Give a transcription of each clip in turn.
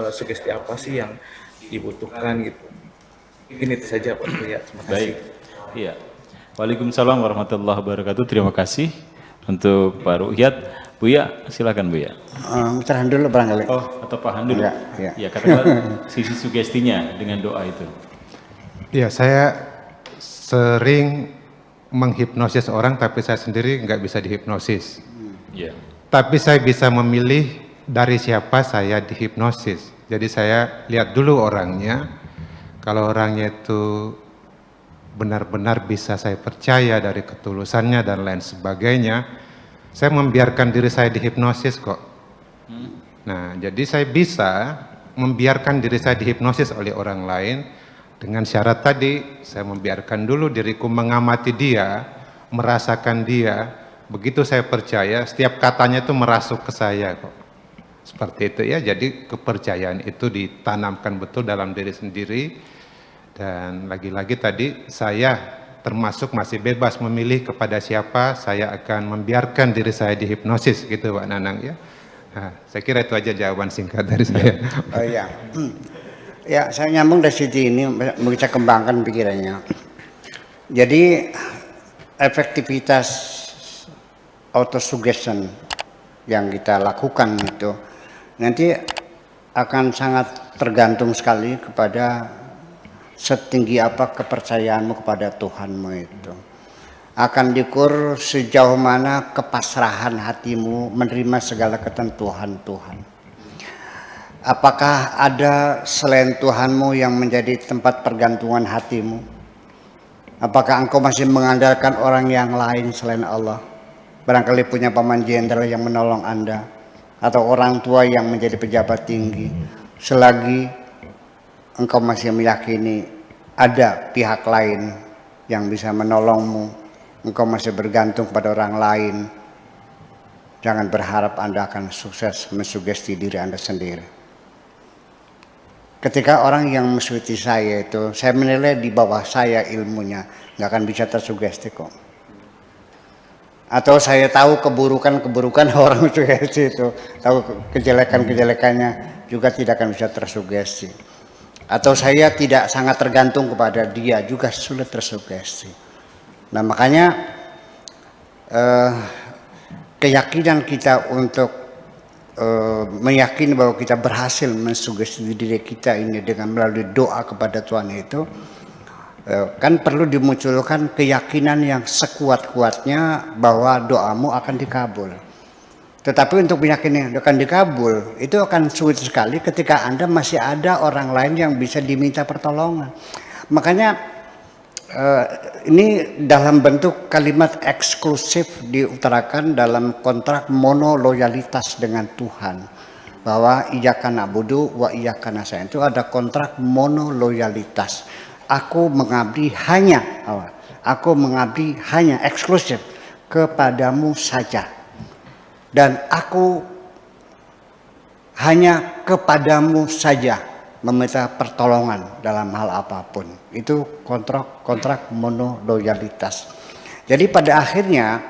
Sugesti apa sih yang dibutuhkan gitu? Mungkin itu saja Pak Buya. Terima kasih. Baik, iya. Waalaikumsalam warahmatullahi wabarakatuh. Terima kasih untuk Pak Ruhyat. Buya, silakan Buya. Tahan dulu barangkali. Oh, atau Pahan dulu. Ya. Ya, katakanlah sisi sugestinya dengan doa itu. Ya, saya sering menghipnosis orang, tapi saya sendiri nggak bisa dihipnosis. Ya. Tapi saya bisa memilih dari siapa saya dihipnosis. Jadi saya lihat dulu orangnya. Kalau orangnya itu benar-benar bisa saya percaya dari ketulusannya dan lain sebagainya, saya membiarkan diri saya dihipnosis kok. Nah, jadi saya bisa membiarkan diri saya dihipnosis oleh orang lain dengan syarat tadi, saya membiarkan dulu diriku mengamati dia, merasakan dia. Begitu saya percaya, setiap katanya itu merasuk ke saya kok. Seperti itu ya, jadi kepercayaan itu ditanamkan betul dalam diri sendiri. Dan lagi-lagi tadi saya termasuk masih bebas memilih kepada siapa saya akan membiarkan diri saya dihipnosis gitu Pak Nanang ya. Nah, saya kira itu aja jawaban singkat dari saya. Oh iya. Ya, saya nyambung dari situ ini bisa kembangkan pikirannya. Jadi efektivitas autosuggestion yang kita lakukan itu nanti akan sangat tergantung sekali kepada setinggi apa kepercayaanmu kepada Tuhanmu itu. Akan diukur sejauh mana kepasrahan hatimu menerima segala ketentuan Tuhan. Apakah ada selain Tuhanmu yang menjadi tempat pergantungan hatimu? Apakah engkau masih mengandalkan orang yang lain selain Allah? Barangkali punya paman jenderal yang menolong Anda, atau orang tua yang menjadi pejabat tinggi. Selagi engkau masih meyakini ada pihak lain yang bisa menolongmu, engkau masih bergantung pada orang lain, jangan berharap Anda akan sukses mensugesti diri Anda sendiri. Ketika orang yang mensugesti saya itu, saya menilai di bawah saya ilmunya, nggak akan bisa tersugesti kok. Atau saya tahu keburukan-keburukan orang sugesti itu, tahu kejelekan-kejelekannya, juga tidak akan bisa tersugesti. Atau saya tidak sangat tergantung kepada dia, juga sulit tersugesti. Nah makanya keyakinan kita untuk meyakini bahwa kita berhasil mensugesti diri kita ini dengan melalui doa kepada Tuhan itu, kan perlu dimunculkan keyakinan yang sekuat-kuatnya bahwa doamu akan dikabul. Tetapi untuk meyakini akan dikabul itu akan sulit sekali ketika Anda masih ada orang lain yang bisa diminta pertolongan. Makanya ini dalam bentuk kalimat eksklusif diutarakan dalam kontrak monoloyalitas dengan Tuhan, bahwa iyyaka na'budu wa iyyaka nasta'in. Itu ada kontrak monoloyalitas. Aku mengabdi hanya eksklusif kepadamu saja, dan aku hanya kepadamu saja meminta pertolongan dalam hal apapun. Itu kontrak monoloyalitas. Jadi pada akhirnya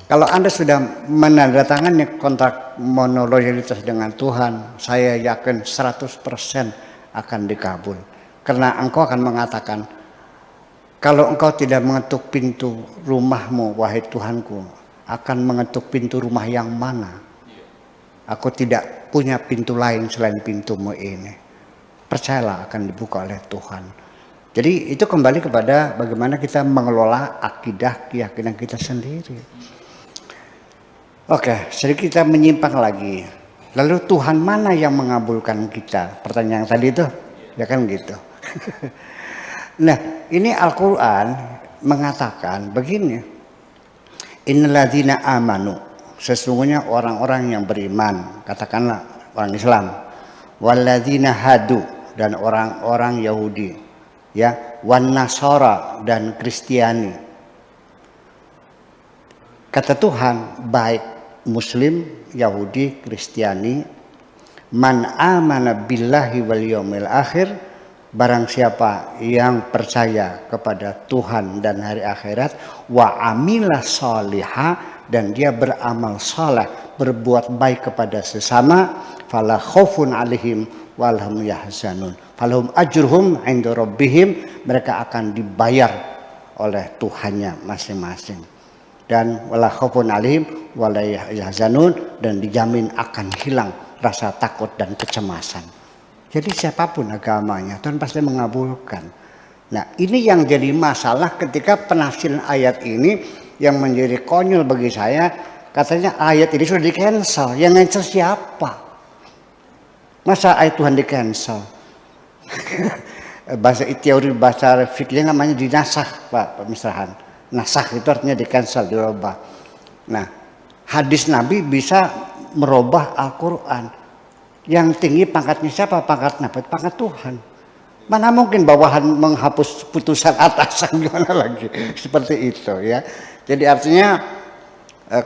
kalau Anda sudah menandatangani kontrak monoloyalitas dengan Tuhan, saya yakin 100% akan dikabul. Karena engkau akan mengatakan, kalau engkau tidak mengetuk pintu rumahmu, wahai Tuhanku, akan mengetuk pintu rumah yang mana? Aku tidak punya pintu lain selain pintumu ini. Percayalah akan dibuka oleh Tuhan. Jadi itu kembali kepada bagaimana kita mengelola akidah keyakinan kita sendiri. Oke, sedikit kita menyimpang lagi. Lalu Tuhan mana yang mengabulkan kita? Pertanyaan tadi itu, ya kan gitu. Nah, ini Al-Quran mengatakan begini. Innalladzina amanu, sesungguhnya orang-orang yang beriman, katakanlah orang Islam. Walladzina hadu, dan orang-orang Yahudi, ya, wan nasara, dan Kristiani. Kata Tuhan, baik Muslim, Yahudi, Kristiani, man amana billahi wal yaumil akhir, barang siapa yang percaya kepada Tuhan dan hari akhirat, wa amila salihah, dan dia beramal saleh berbuat baik kepada sesama, fala khaufun alaihim walhum yahzanun. Falahum ajruhum 'inda rabbihim, mereka akan dibayar oleh Tuhannya masing-masing. Dan wala khaufun alaihim wala yahzanun, dan dijamin akan hilang rasa takut dan kecemasan. Jadi siapapun agamanya, Tuhan pasti mengabulkan. Nah, ini yang jadi masalah ketika penafsiran ayat ini yang menjadi konyol bagi saya. Katanya ayat ini sudah di-cancel. Yang cancel siapa? Masa ayat Tuhan di-cancel? Teori bahasa fikihnya namanya dinasakh, Pak Misrahan. Nasakh itu artinya di-cancel, dirubah. Nah, hadis Nabi bisa merubah Al-Quran. Yang tinggi pangkatnya siapa? Pangkat Nabi, pangkat Tuhan. Mana mungkin bawahan menghapus putusan atasan, gimana lagi? Seperti itu ya. Jadi artinya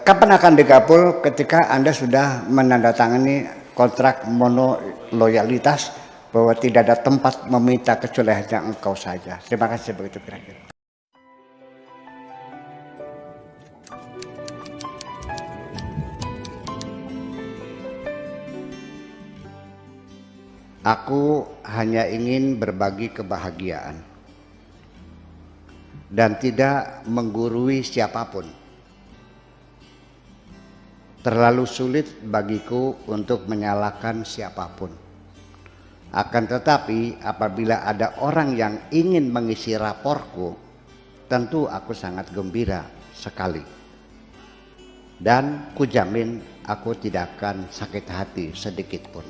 kapan akan dikabul? Ketika Anda sudah menandatangani kontrak monoloyalitas bahwa tidak ada tempat meminta kecuali hanya engkau saja. Terima kasih, begitu kira-kira. Aku hanya ingin berbagi kebahagiaan dan tidak menggurui siapapun. Terlalu sulit bagiku untuk menyalahkan siapapun. Akan tetapi apabila ada orang yang ingin mengisi raporku, tentu aku sangat gembira sekali. Dan kujamin aku tidak akan sakit hati sedikit pun.